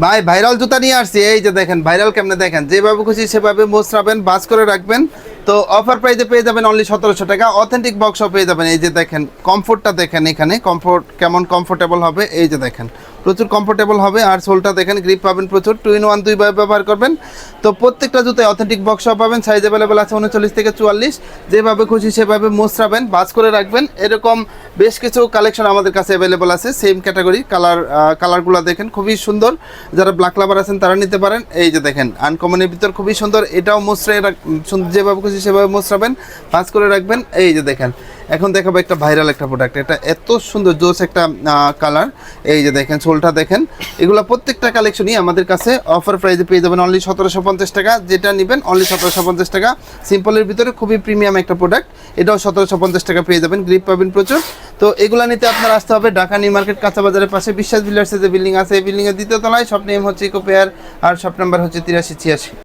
ভাই ভাইরাল জুতা নিয়ে আসছি, এই যে দেখেন ভাইরাল কেমনে দেখেন, যেভাবে খুশি সেভাবে মোছরাবেন, বাস করে রাখবেন। তো অফার প্রাইসে পেয়ে যাবেন অনলি 1700 টাকা, অথেন্টিক বক্সও পেয়ে যাবেন। এই যে দেখেন কমফোর্টটা দেখেন, এখানে কমফোর্ট কেমন কমফোর্টেবল হবে, এই যে দেখেন প্রচুর কমফোর্টেবল হবে। আর সোলটা দেখেন গ্রিপ পাবেন প্রচুর, 2 in 1 দুইভাবে ব্যবহার করবেন। তো প্রত্যেকটা জুতায় অথেন্টিক বক্সও পাবেন, সাইজ অ্যাভেলেবেল আছে 39 থেকে 44, যেভাবে খুশি সেভাবে মোছরাবেন, বাস করে রাখবেন। এরকম বেশ কিছু কালেকশন আমাদের কাছে অ্যাভেলেবল আছে সেম ক্যাটাগরি। কালারগুলো দেখেন খুবই সুন্দর, যারা ব্ল্যাক লাভার আছেন তারা নিতে পারেন। এই যে দেখেন আনকমনের ভিতর খুবই সুন্দর, এটাও মোছরে যেভাবে খুশি সেভাবে মোছরাবেন, বাস করে রাখবেন। এই যে দেখেন এখন দেখাবো একটা ভাইরাল একটা প্রোডাক্ট, এটা এত সুন্দর জোস একটা কালার। এই যে দেখেন সোলটা দেখেন, এগুলো প্রত্যেকটা কালেকশনই আমাদের কাছে অফার প্রাইসে পেয়ে যাবেন অনলি 1750 টাকা। যেটা নেবেন অনলি 1750 টাকা। সিম্পলের ভিতরে খুবই প্রিমিয়াম একটা প্রোডাক্ট, এটাও 1750 টাকা পেয়ে যাবেন, গ্রিপ পাবেন প্রচুর। তো এগুলা নিতে আপনার আসতে হবে ঢাকা নিউ মার্কেট কাঁচা বাজারের পাশে বিশ্বাস বিল্ডার্সের যে বিল্ডিং আছে, এই বিল্ডিংয়ের দ্বিতীয় তলায়। শপ নেম হচ্ছে ইকো পেয়ার, আর শপ নাম্বার হচ্ছে 8386।